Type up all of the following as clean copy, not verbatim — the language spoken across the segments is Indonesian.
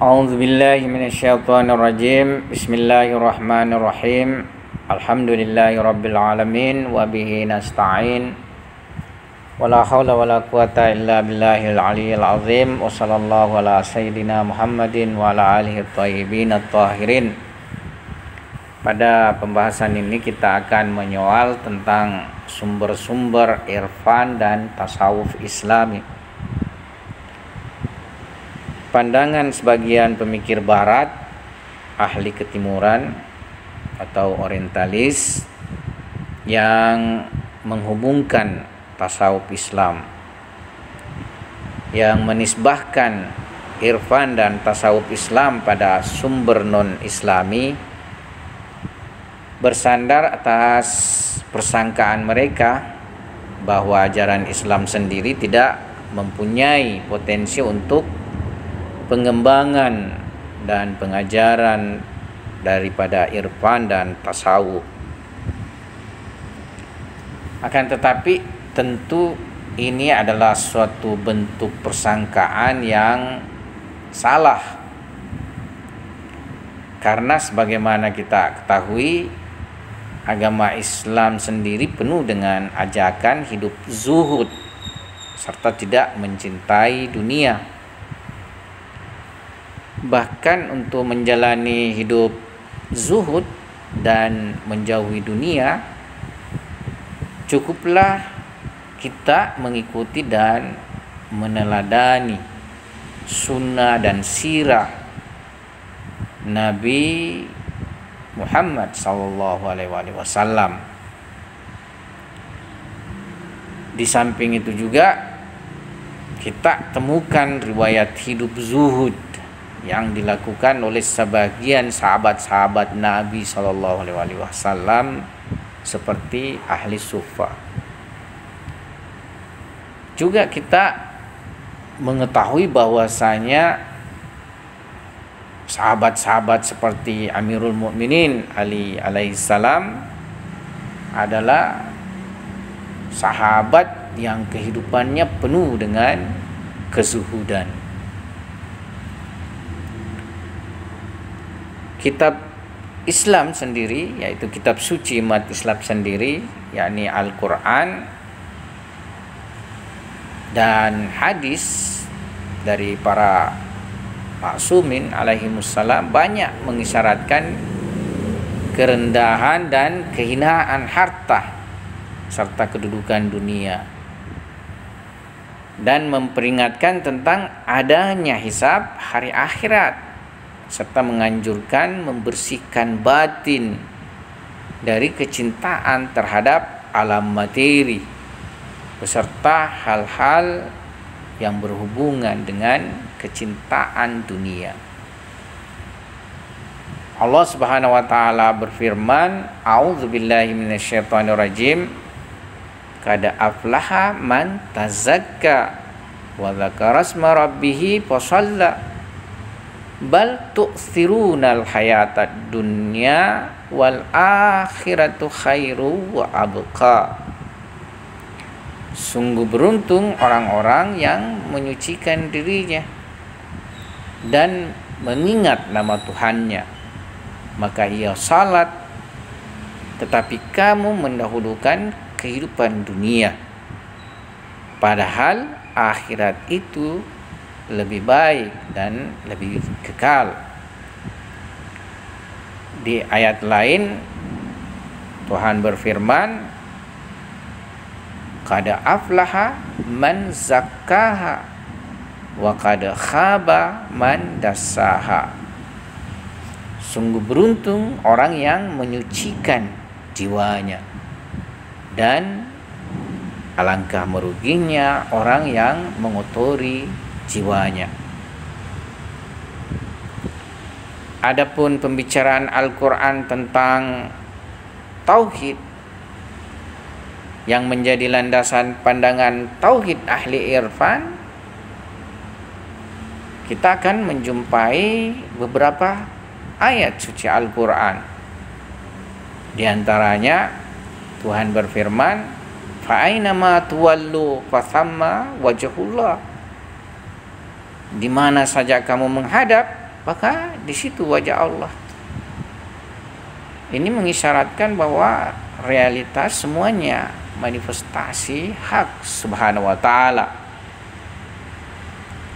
A'udzu billahi minasyaitonir rajim. Bismillahirrahmanirrahim. Alhamdulillahirabbil alamin wa bihi nasta'in. Wala haula wala quwata illa billahil aliyyil azim. Wa sallallahu ala sayyidina Muhammadin wa ala alihi thayyibin at-tahirin. Pada pembahasan ini kita akan menyoal tentang sumber-sumber irfan dan tasawuf Islami. Pandangan sebagian pemikir barat, ahli ketimuran atau orientalis yang menghubungkan tasawuf Islam, yang menisbahkan irfan dan tasawuf Islam pada sumber non-Islami, bersandar atas persangkaan mereka bahwa ajaran Islam sendiri tidak mempunyai potensi untuk pengembangan dan pengajaran daripada irfan dan tasawuf. Akan tetapi tentu ini adalah suatu bentuk persangkaan yang salah, karena sebagaimana kita ketahui, agama Islam sendiri penuh dengan ajakan hidup zuhud serta tidak mencintai dunia. Bahkan untuk menjalani hidup zuhud dan menjauhi dunia, cukuplah kita mengikuti dan meneladani sunnah dan sirah Nabi Muhammad SAW. Di samping itu juga kita temukan riwayat hidup zuhud yang dilakukan oleh sebagian sahabat-sahabat Nabi SAW seperti ahli sufa. Juga kita mengetahui bahwasanya sahabat-sahabat seperti Amirul Mukminin Ali alaihissalam adalah sahabat yang kehidupannya penuh dengan kezuhudan. Kitab Islam sendiri, yaitu kitab suci umat Islam sendiri, yakni Al-Quran dan hadis dari para maksumin alaihimussalam, banyak mengisyaratkan kerendahan dan kehinaan harta serta kedudukan dunia, dan memperingatkan tentang adanya hisab hari akhirat, serta menganjurkan membersihkan batin dari kecintaan terhadap alam materi beserta hal-hal yang berhubungan dengan kecintaan dunia. Allah Subhanahu wa taala berfirman, A'udzubillahi minasyaitonirrajim. Qad aflaha man tazakka wa dzakara asma rabbih fasalla bal tu'thirunal hayatad dunya wal akhiratu khairu wa abqa. Sungguh beruntung orang-orang yang menyucikan dirinya dan mengingat nama Tuhannya, maka ia salat, tetapi kamu mendahulukan kehidupan dunia, padahal akhirat itu lebih baik dan lebih kekal. Di ayat lain Tuhan berfirman, qad aflaha man zakkaha wa qad khaba man dassaha. Sungguh beruntung orang yang menyucikan jiwanya, dan alangkah meruginya orang yang mengotori jiwanya. Adapun pembicaraan Al-Quran tentang tauhid yang menjadi landasan pandangan tauhid ahli irfan, kita akan menjumpai beberapa ayat suci Al-Quran. Di antaranya Tuhan berfirman, fa aina ma tuwallu fa thamma wajhullah. Di mana saja kamu menghadap, maka di situ wajah Allah. Ini mengisyaratkan bahwa realitas semuanya manifestasi hak Subhanahu wa taala.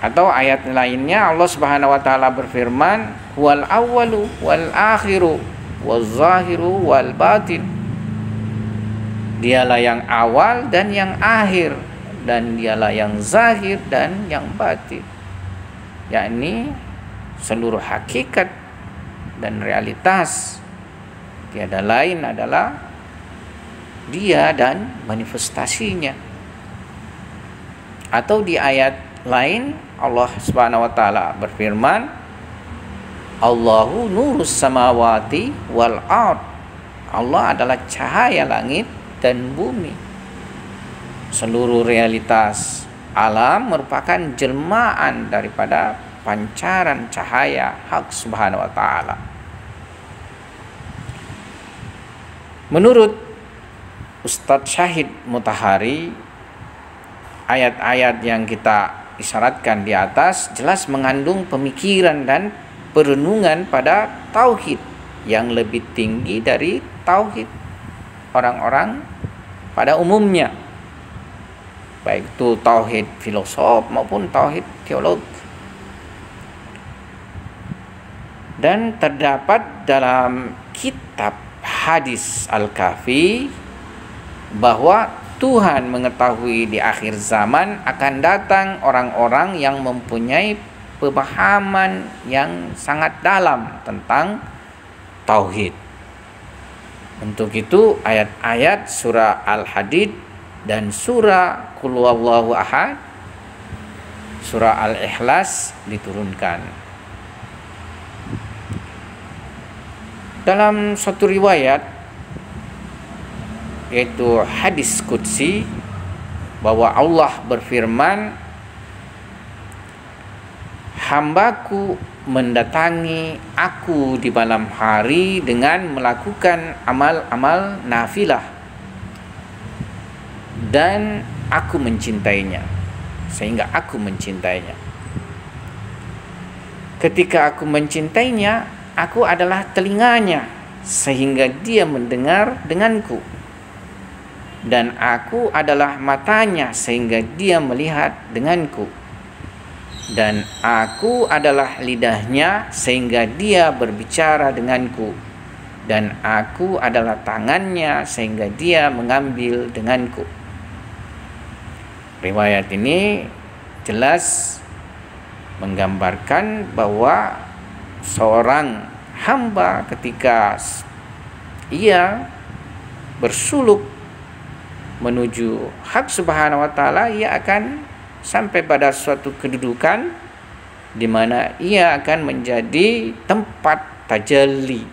Atau ayat lainnya Allah Subhanahu wa taala berfirman, "Wal awwalu wal akhiru waz zahiru wal batin." Dialah yang awal dan yang akhir, dan dialah yang zahir dan yang batin. Yakni seluruh hakikat dan realitas tiada lain adalah Dia dan manifestasinya. Atau di ayat lain Allah Subhanahu wa taala berfirman, Allahu nurus samawati wal ard. Allah adalah cahaya langit dan bumi. Seluruh realitas alam merupakan jelmaan daripada pancaran cahaya hak Subhanahu wa taala. Menurut Ustadz Syahid Mutahari, ayat-ayat yang kita isyaratkan di atas jelas mengandung pemikiran dan perenungan pada tauhid yang lebih tinggi dari tauhid orang-orang pada umumnya, baik itu tauhid filosof maupun tauhid teologi. Dan terdapat dalam kitab Hadis Al-Kafi bahwa Tuhan mengetahui di akhir zaman akan datang orang-orang yang mempunyai pemahaman yang sangat dalam tentang tauhid. Untuk itu ayat-ayat surah Al-Hadid dan surah Qul Huwallahu Ahad, surah Al-Ikhlas diturunkan. Dalam suatu riwayat, yaitu hadis qudsi, bahwa Allah berfirman, hambaku mendatangi aku di malam hari dengan melakukan amal-amal nafilah, dan aku mencintainya, sehingga aku mencintainya. Ketika aku mencintainya, aku adalah telinganya, sehingga dia mendengar denganku. Dan aku adalah matanya, sehingga dia melihat denganku. Dan aku adalah lidahnya, sehingga dia berbicara denganku. Dan aku adalah tangannya, sehingga dia mengambil denganku. Riwayat ini jelas menggambarkan bahwa seorang hamba ketika ia bersuluk menuju hak Subhanahu wa taala, ia akan sampai pada suatu kedudukan di mana ia akan menjadi tempat tajalli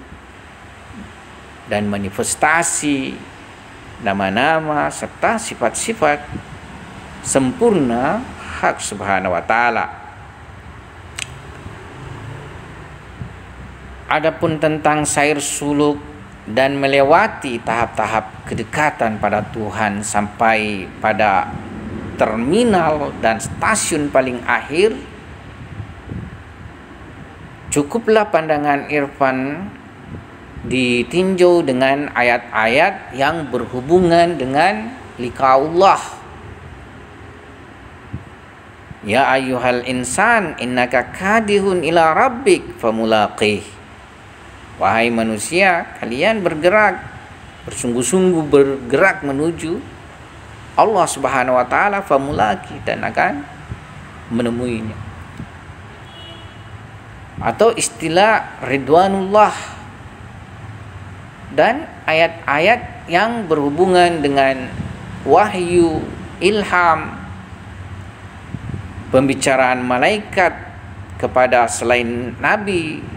dan manifestasi nama-nama serta sifat-sifat sempurna hak Subhanahu wa taala. Adapun tentang sair suluk dan melewati tahap-tahap kedekatan pada Tuhan sampai pada terminal dan stasiun paling akhir, cukuplah pandangan irfan ditinjau dengan ayat-ayat yang berhubungan dengan liqa'ullah. Ya ayyuhal insan innaka kadihun ila rabbik famulaqih. Wahai manusia, kalian bergerak, bersungguh-sungguh bergerak menuju Allah Subhanahu wa taala, famulaqih, dan akan menemuinya. Atau istilah ridwanullah, dan ayat-ayat yang berhubungan dengan wahyu, ilham, pembicaraan malaikat kepada selain Nabi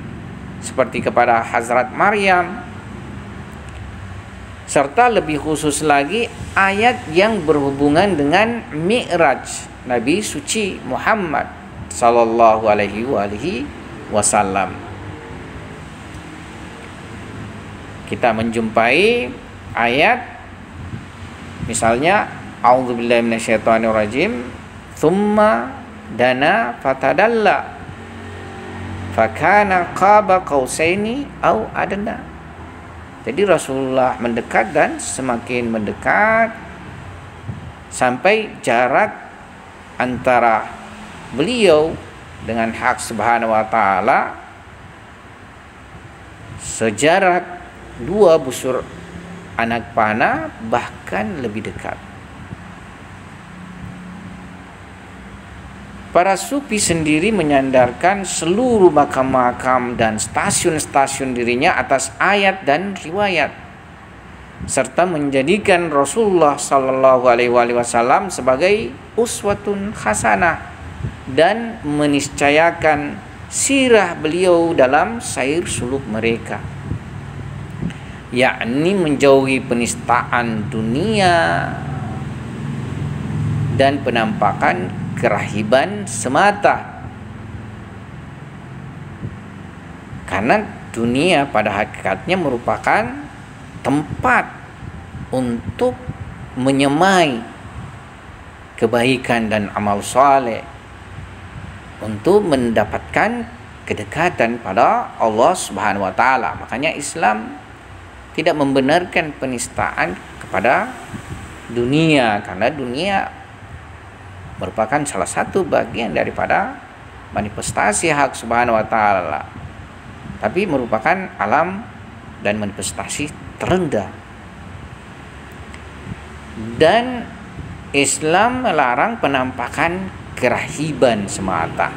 seperti kepada Hazrat Maryam, serta lebih khusus lagi ayat yang berhubungan dengan Mi'raj Nabi suci Muhammad sallallahu alaihi wasallam. Kita menjumpai ayat misalnya a'udzubillahi minasyaitonirrajim, tsumma dana fatadalla fakana qaba qausaini au adna. Jadi Rasulullah mendekat dan semakin mendekat sampai jarak antara beliau dengan hak subhanahu wa ta'ala sejarak 2 busur anak panah, bahkan lebih dekat. Para sufi sendiri menyandarkan seluruh makam-makam dan stasiun-stasiun dirinya atas ayat dan riwayat, serta menjadikan Rasulullah Sallallahu Alaihi Wasallam sebagai uswatun hasanah dan meniscayakan sirah beliau dalam sair suluk mereka, yakni menjauhi penistaan dunia dan penampakan kerahiban semata. Karena dunia pada hakikatnya merupakan tempat untuk menyemai kebaikan dan amal saleh, untuk mendapatkan kedekatan pada Allah Subhanahu wa taala. Makanya Islam tidak membenarkan penistaan kepada dunia, karena dunia merupakan salah satu bagian daripada manifestasi hak subhanahu wa ta'ala, tapi merupakan alam dan manifestasi terendah. Dan Islam melarang penampakan kerahiban semata.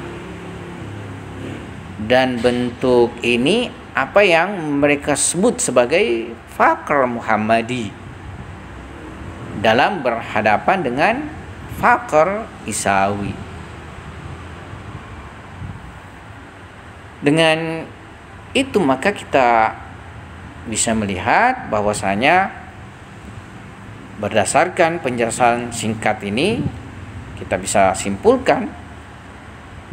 Dan bentuk ini apa yang mereka sebut sebagai faqr Muhammadi dalam berhadapan dengan faqr Isawi. Dengan itu maka kita bisa melihat bahwasanya berdasarkan penjelasan singkat ini kita bisa simpulkan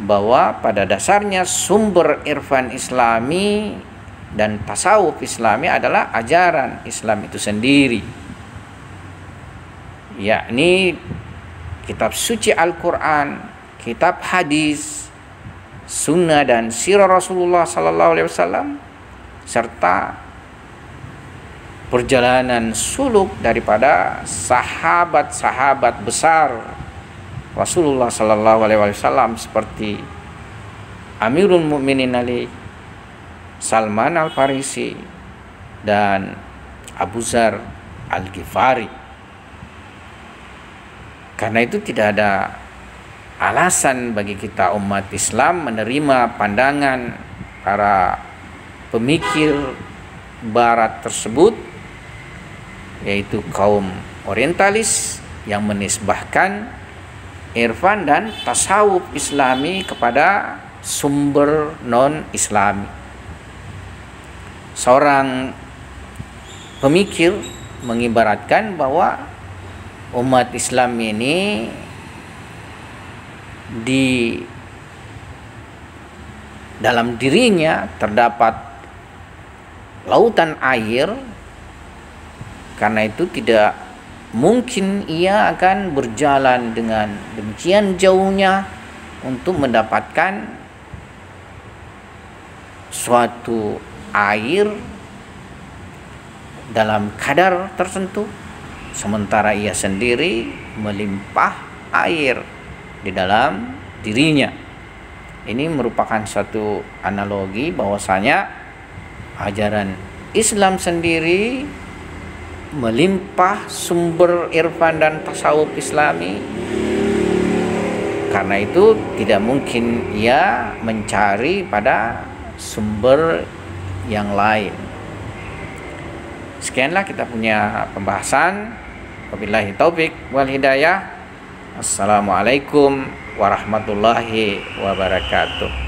bahwa pada dasarnya sumber irfan Islami dan tasawuf Islami adalah ajaran Islam itu sendiri, yakni kitab suci Al-Quran, kitab hadis, sunnah dan sirah Rasulullah Sallallahu Alaihi Wasallam, serta perjalanan suluk daripada sahabat-sahabat besar Rasulullah Sallallahu Alaihi Wasallam seperti Amirul Mukminin Ali, Salman Al-Farisi, dan Abu Dzar Al-Ghifari. Karena itu tidak ada alasan bagi kita umat Islam menerima pandangan para pemikir barat tersebut, yaitu kaum orientalis yang menisbahkan irfan dan tasawuf Islami kepada sumber non-Islami. Seorang pemikir mengibaratkan bahwa umat Islam ini di dalam dirinya terdapat lautan air, karena itu tidak mungkin ia akan berjalan dengan demikian jauhnya untuk mendapatkan suatu air dalam kadar tertentu, sementara ia sendiri melimpah air di dalam dirinya. Ini merupakan satu analogi bahwasanya ajaran Islam sendiri melimpah sumber irfan dan tasawuf Islami. Karena itu tidak mungkin ia mencari pada sumber yang lain. Sekianlah kita punya pembahasan. Wabillahi taufik wal hidayah. Assalamualaikum warahmatullahi wabarakatuh.